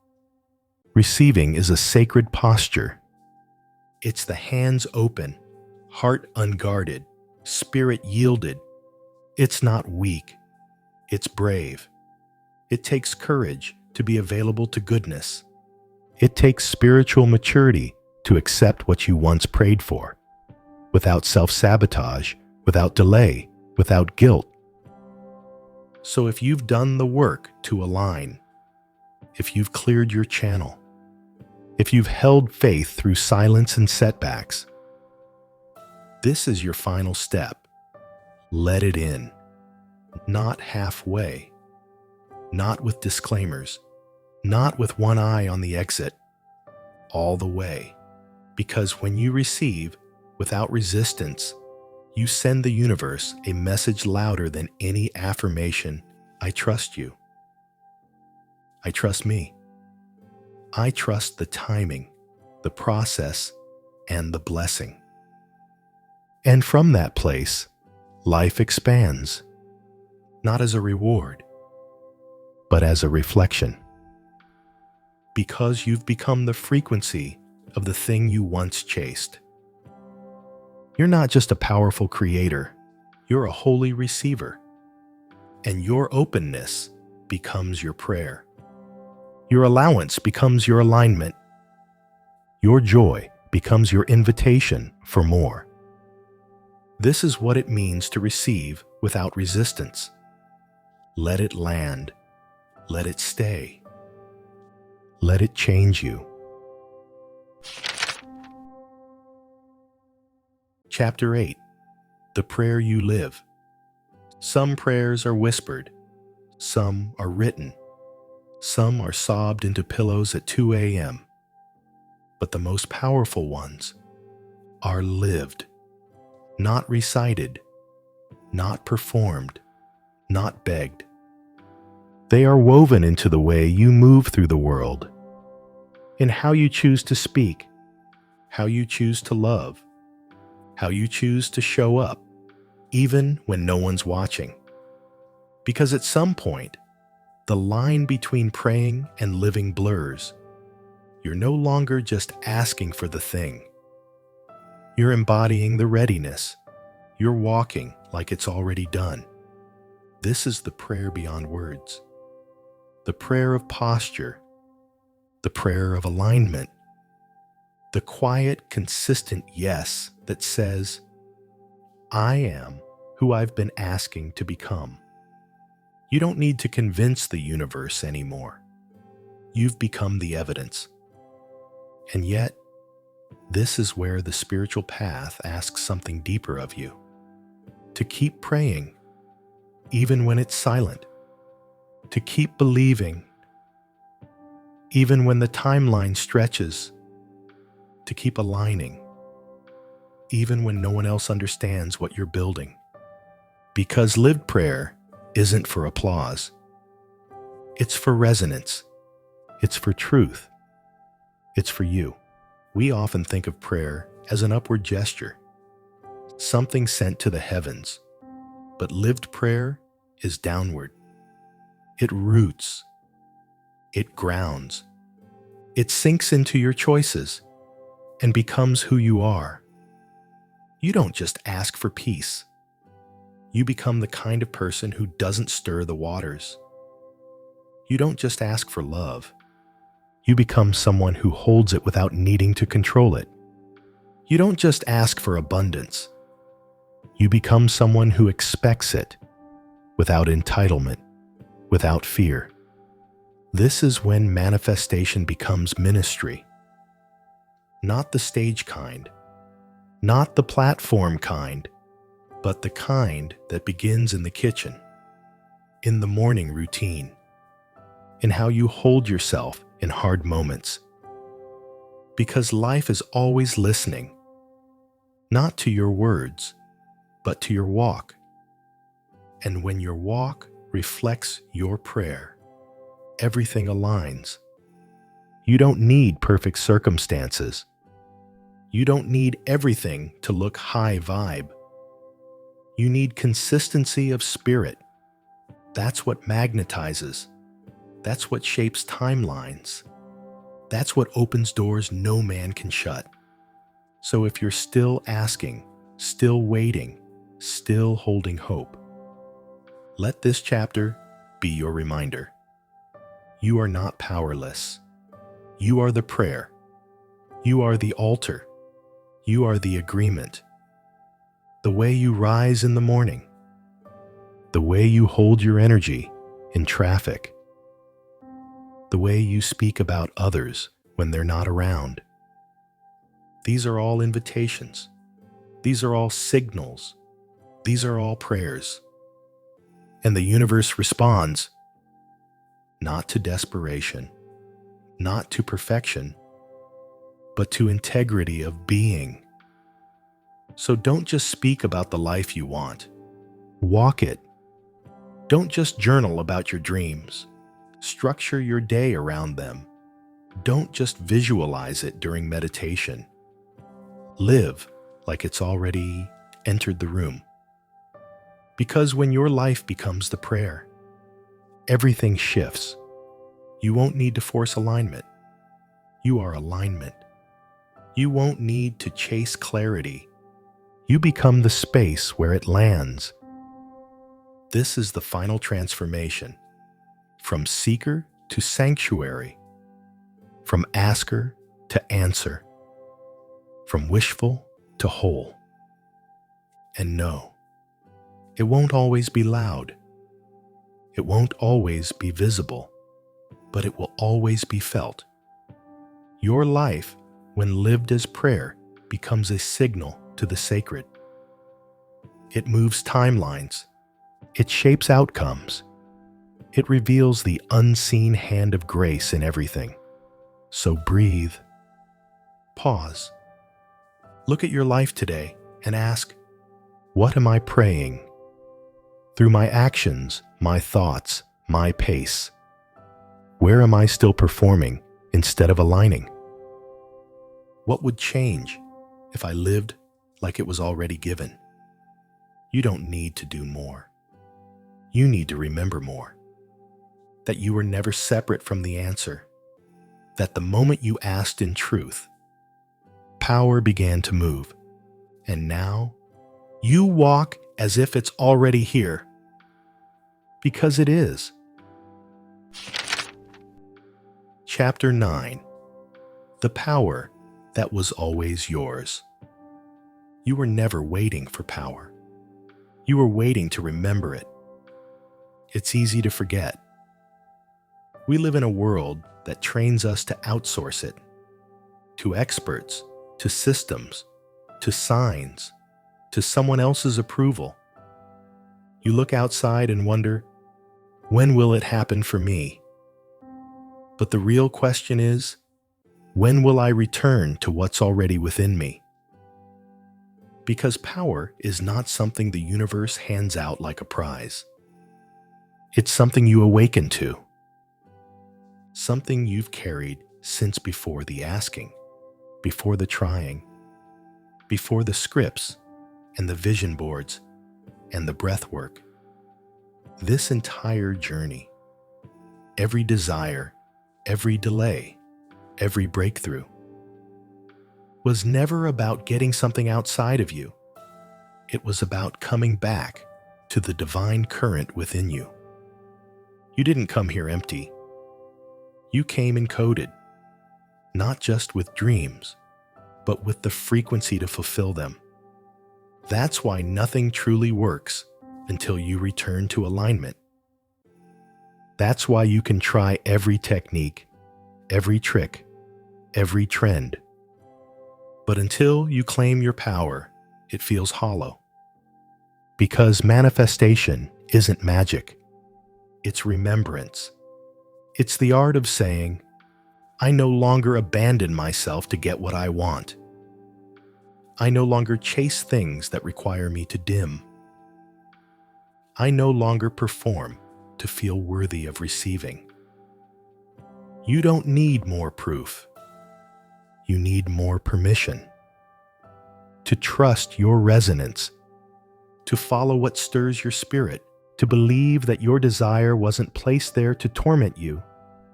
Receiving is a sacred posture. It's the hands open, heart unguarded, spirit yielded. It's not weak. It's brave. It takes courage to be available to goodness. It takes spiritual maturity to accept what you once prayed for, without self-sabotage, without delay, without guilt. So if you've done the work to align, if you've cleared your channel, if you've held faith through silence and setbacks, this is your final step. Let it in. Not halfway. Not with disclaimers. Not with one eye on the exit. All the way. Because when you receive, without resistance, you send the universe a message louder than any affirmation. I trust you. I trust me. I trust the timing, the process, and the blessing. And from that place, life expands, not as a reward, but as a reflection. because you've become the frequency of the thing you once chased. You're not just a powerful creator, you're a holy receiver. And your openness becomes your prayer. Your allowance becomes your alignment. Your joy becomes your invitation for more. This is what it means to receive without resistance. Let it land. Let it stay. Let it change you. Chapter 8. The Prayer You Live. Some prayers are whispered. Some are written. Some are sobbed into pillows at 2 a.m. But the most powerful ones are lived, not recited, not performed, not begged. They are woven into the way you move through the world, in how you choose to speak, how you choose to love, how you choose to show up, even when no one's watching. Because at some point, the line between praying and living blurs. You're no longer just asking for the thing. You're embodying the readiness. You're walking like it's already done. This is the prayer beyond words. The prayer of posture. The prayer of alignment. The quiet, consistent yes that says, I am who I've been asking to become. You don't need to convince the universe anymore. You've become the evidence. And yet, this is where the spiritual path asks something deeper of you. To keep praying, even when it's silent. To keep believing, even when the timeline stretches. To keep aligning, even when no one else understands what you're building. Because lived prayer isn't for applause. It's for resonance. It's for truth. It's for you. We often think of prayer as an upward gesture, something sent to the heavens. But lived prayer is downward. It roots. It grounds. It sinks into your choices and becomes who you are. You don't just ask for peace. You become the kind of person who doesn't stir the waters. You don't just ask for love. You become someone who holds it without needing to control it. You don't just ask for abundance. You become someone who expects it without entitlement, without fear. This is when manifestation becomes ministry. Not the stage kind, not the platform kind, but the kind that begins in the kitchen, in the morning routine, in how you hold yourself in hard moments. Because life is always listening, not to your words, but to your walk. And when your walk reflects your prayer, everything aligns. You don't need perfect circumstances. You don't need everything to look high vibe. You need consistency of spirit. That's what magnetizes. That's what shapes timelines. That's what opens doors no man can shut. So if you're still asking, still waiting, still holding hope, let this chapter be your reminder. You are not powerless. You are the prayer. You are the altar. You are the agreement. The way you rise in the morning. The way you hold your energy in traffic. The way you speak about others when they're not around. These are all invitations. These are all signals. These are all prayers. And the universe responds, not to desperation, not to perfection, but to integrity of being. So don't just speak about the life you want. Walk it. Don't just journal about your dreams. Structure your day around them. Don't just visualize it during meditation. Live like it's already entered the room. Because when your life becomes the prayer, everything shifts. You won't need to force alignment. You are alignment. You won't need to chase clarity. You become the space where it lands. This is the final transformation, from seeker to sanctuary, from asker to answer, from wishful to whole. And no, it won't always be loud. It won't always be visible, but it will always be felt. Your life, when lived as prayer, becomes a signal to the sacred. It moves timelines. It shapes outcomes. It reveals the unseen hand of grace in everything. So breathe. Pause. Look at your life today and ask, what am I praying? Through my actions, my thoughts, my pace, where am I still performing instead of aligning? What would change if I lived like it was already given? You don't need to do more. You need to remember more. That you were never separate from the answer. That the moment you asked in truth, power began to move. And now, you walk as if it's already here. Because it is. Chapter 9. The power that was always yours. You were never waiting for power. You were waiting to remember it. It's easy to forget. We live in a world that trains us to outsource it, to experts, to systems, to signs, to someone else's approval. You look outside and wonder, when will it happen for me? But the real question is, when will I return to what's already within me? Because power is not something the universe hands out like a prize. It's something you awaken to. Something you've carried since before the asking, before the trying, before the scripts and the vision boards and the breath work. This entire journey, every desire, every delay, every breakthrough, was never about getting something outside of you. It was about coming back to the divine current within you. You didn't come here empty. You came encoded, not just with dreams, but with the frequency to fulfill them. That's why nothing truly works until you return to alignment. That's why you can try every technique, every trick, every trend. But until you claim your power, it feels hollow. Because manifestation isn't magic. It's remembrance. It's the art of saying, I no longer abandon myself to get what I want. I no longer chase things that require me to dim. I no longer perform to feel worthy of receiving. You don't need more proof. You need more permission. To trust your resonance, to follow what stirs your spirit, to believe that your desire wasn't placed there to torment you,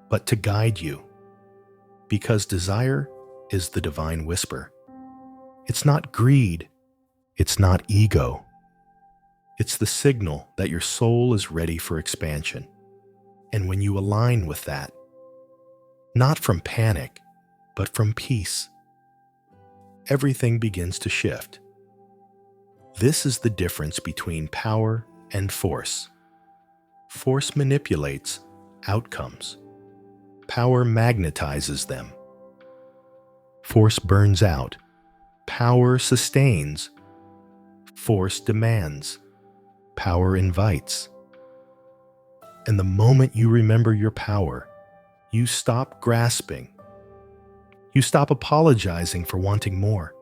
but to guide you. Because desire is the divine whisper. It's not greed. It's not ego. It's the signal that your soul is ready for expansion. And when you align with that, not from panic, but from peace, everything begins to shift. This is the difference between power and force. Force manipulates outcomes. Power magnetizes them. Force burns out. Power sustains. Force demands. Power invites. And the moment you remember your power, you stop grasping. You stop apologizing for wanting more.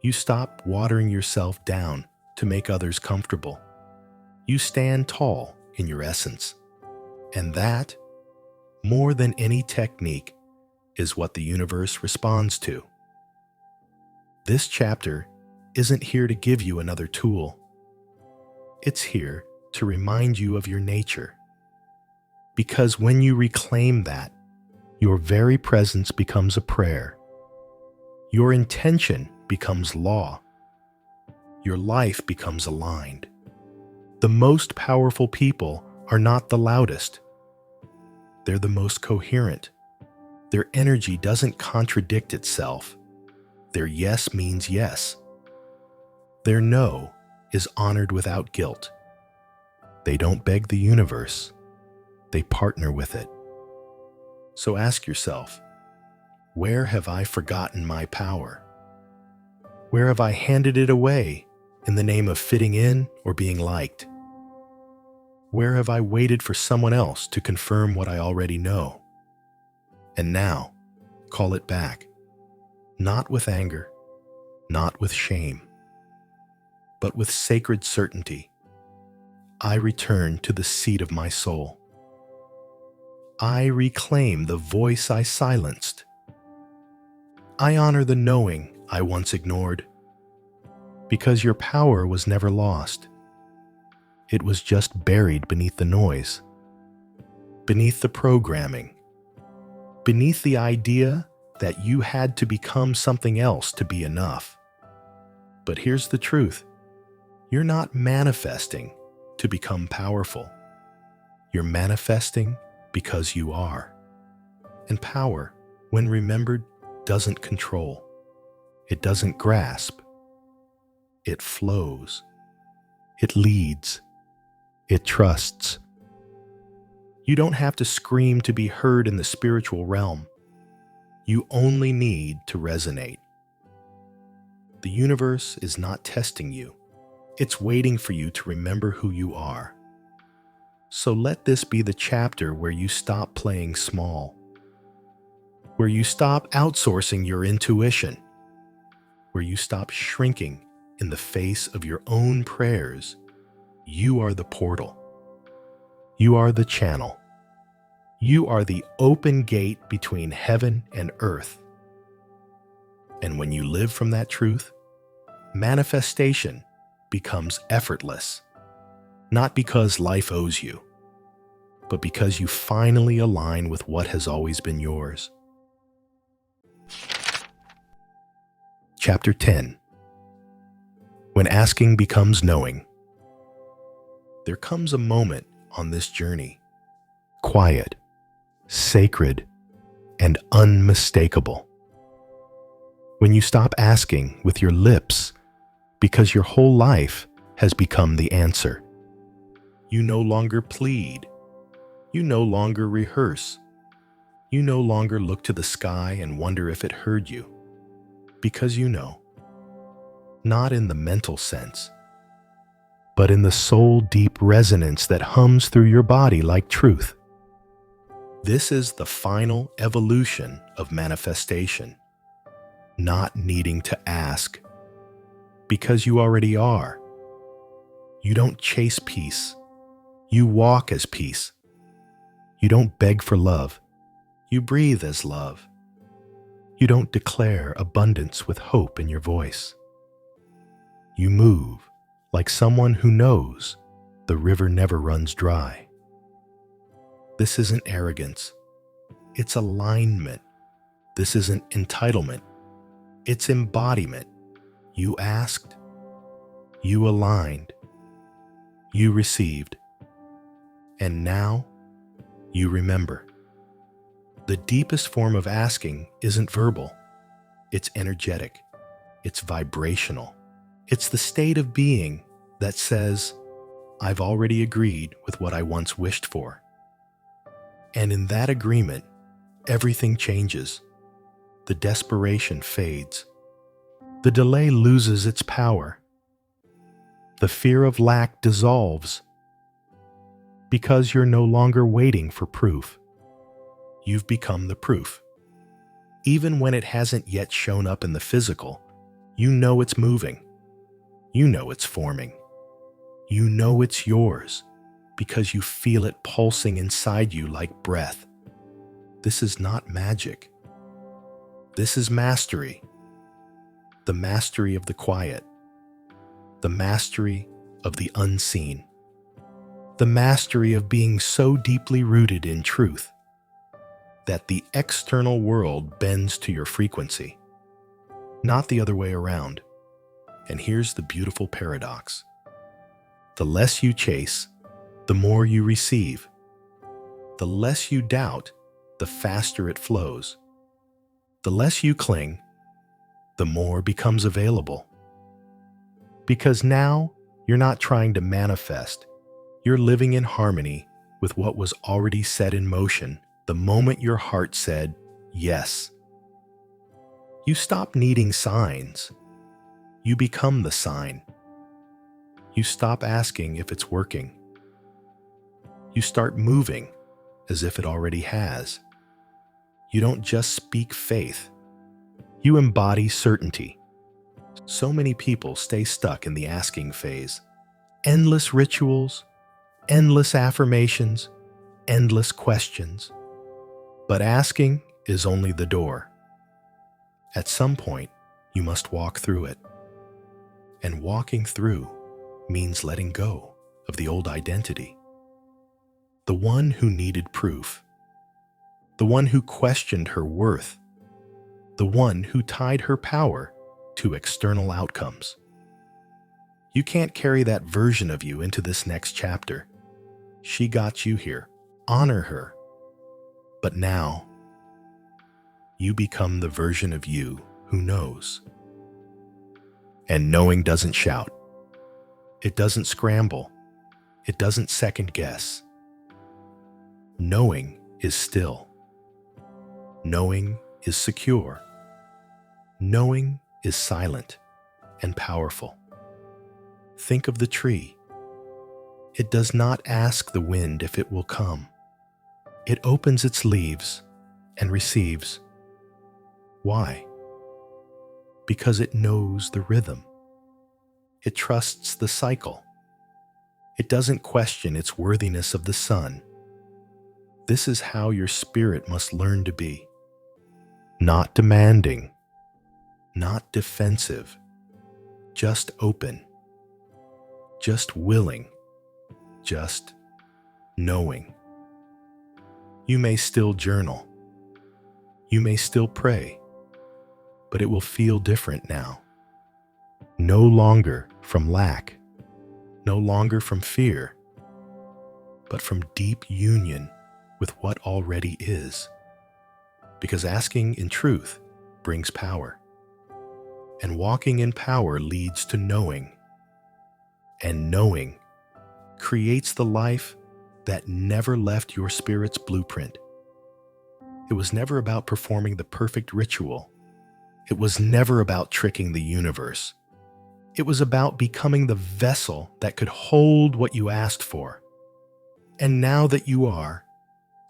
You stop watering yourself down to make others comfortable. You stand tall in your essence. And that, more than any technique, is what the universe responds to. This chapter isn't here to give you another tool. It's here to remind you of your nature. Because when you reclaim that, Your very presence becomes a prayer. Your intention becomes law. Your life becomes aligned. The most powerful people are not the loudest. They're the most coherent. Their energy doesn't contradict itself. Their yes means yes. Their no is honored without guilt. They don't beg the universe. They partner with it. So ask yourself, where have I forgotten my power? Where have I handed it away in the name of fitting in or being liked? Where have I waited for someone else to confirm what I already know? And now, call it back. Not with anger, not with shame, but with sacred certainty. I return to the seat of my soul. I reclaim the voice I silenced. I honor the knowing I once ignored. Because your power was never lost. It was just buried beneath the noise, beneath the programming, beneath the idea that you had to become something else to be enough. But here's the truth. You're not manifesting to become powerful. You're manifesting because you are. And power, when remembered, doesn't control. It doesn't grasp. It flows. It leads. It trusts. You don't have to scream to be heard in the spiritual realm. You only need to resonate. The universe is not testing you. It's waiting for you to remember who you are. So let this be the chapter where you stop playing small, where you stop outsourcing your intuition, where you stop shrinking in the face of your own prayers. You are the portal. You are the channel. You are the open gate between heaven and earth. And when you live from that truth, manifestation becomes effortless, not because life owes you, but because you finally align with what has always been yours. Chapter 10. When asking becomes knowing. There comes a moment on this journey, quiet, sacred, and unmistakable, when you stop asking with your lips because your whole life has become the answer. You no longer plead. You no longer rehearse. You no longer look to the sky and wonder if it heard you, because you know. Not in the mental sense, but in the soul-deep resonance that hums through your body like truth. This is the final evolution of manifestation, not needing to ask, because you already are. You don't chase peace. You walk as peace. You don't beg for love. You breathe as love. You don't declare abundance with hope in your voice. You move like someone who knows the river never runs dry. This isn't arrogance. It's alignment. This isn't entitlement. It's embodiment. You asked. You aligned. You received. And now you remember. The deepest form of asking isn't verbal. It's energetic. It's vibrational. It's the state of being that says, I've already agreed with what I once wished for. And in that agreement, everything changes. The desperation fades. The delay loses its power. The fear of lack dissolves. Because you're no longer waiting for proof. You've become the proof. Even when it hasn't yet shown up in the physical, you know it's moving. You know it's forming. You know it's yours because you feel it pulsing inside you like breath. This is not magic. This is mastery. The mastery of the quiet. The mastery of the unseen. The mastery of being so deeply rooted in truth that the external world bends to your frequency, not the other way around. And here's the beautiful paradox. The less you chase, the more you receive. The less you doubt, the faster it flows. The less you cling, the more becomes available. Because now you're not trying to manifest, you're living in harmony with what was already set in motion the moment your heart said yes. You stop needing signs. You become the sign. You stop asking if it's working. You start moving as if it already has. You don't just speak faith. You embody certainty. So many people stay stuck in the asking phase. Endless rituals, endless affirmations, endless questions. But asking is only the door. At some point, you must walk through it. And walking through means letting go of the old identity. The one who needed proof. The one who questioned her worth. The one who tied her power to external outcomes. You can't carry that version of you into this next chapter. She got you here. Honor her. But now, you become the version of you who knows. And knowing doesn't shout. It doesn't scramble. It doesn't second guess. Knowing is still. Knowing is secure. Knowing is silent and powerful. Think of the tree. It does not ask the wind if it will come. It opens its leaves and receives. Why? Because it knows the rhythm. It trusts the cycle. It doesn't question its worthiness of the sun. This is how your spirit must learn to be. Not demanding, not defensive, just open, just willing, just knowing. You may still journal. You may still pray, but it will feel different now. No longer from lack, no longer from fear, but from deep union with what already is. Because asking in truth brings power, and walking in power leads to knowing, and knowing creates the life that never left your spirit's blueprint. It was never about performing the perfect ritual. It was never about tricking the universe. It was about becoming the vessel that could hold what you asked for. And now that you are,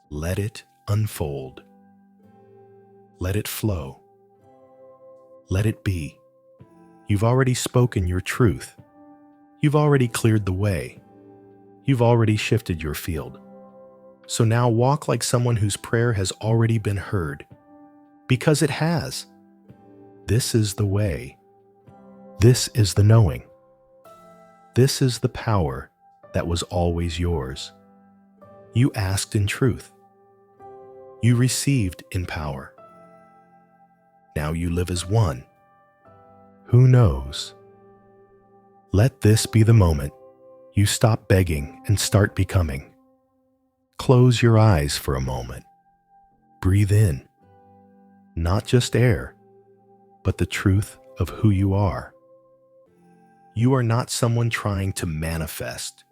let it unfold. Let it flow. Let it be. You've already spoken your truth. You've already cleared the way. You've already shifted your field. So now walk like someone whose prayer has already been heard. Because it has. This is the way. This is the knowing. This is the power that was always yours. You asked in truth. You received in power. Now you live as one. Who knows? Let this be the moment you stop begging and start becoming. Close your eyes for a moment. Breathe in. Not just air, but the truth of who you are. You are not someone trying to manifest.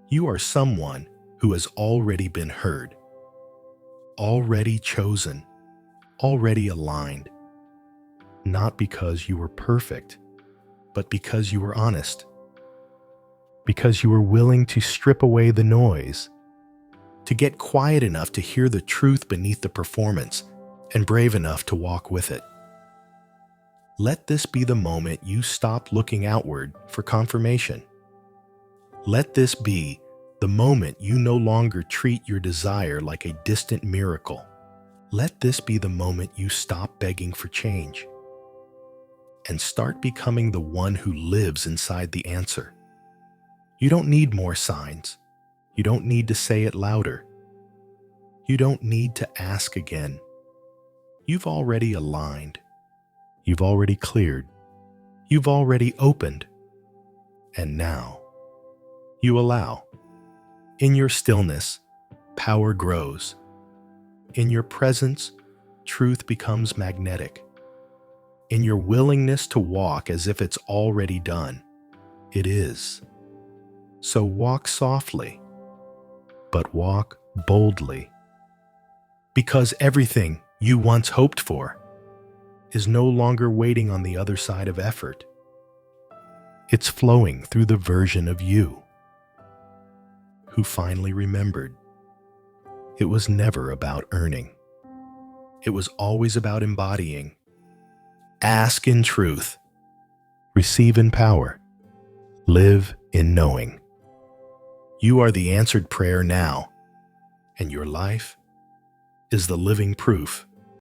You are someone who has already been heard, already chosen, already aligned. Not because you were perfect, but because you were honest. Because you were willing to strip away the noise, to get quiet enough to hear the truth beneath the performance, and brave enough to walk with it. Let this be the moment you stop looking outward for confirmation. Let this be the moment you no longer treat your desire like a distant miracle. Let this be the moment you stop begging for change and start becoming the one who lives inside the answer. You don't need more signs. You don't need to say it louder. You don't need to ask again. You've already aligned. You've already cleared. You've already opened. And now, you allow. In your stillness, power grows. In your presence, truth becomes magnetic. In your willingness to walk as if it's already done, it is. So walk softly, but walk boldly. Because everything you once hoped for is no longer waiting on the other side of effort. It's flowing through the version of you who finally remembered it was never about earning. It was always about embodying. Ask in truth, receive in power, live in knowing. You are the answered prayer now, and your life is the living proof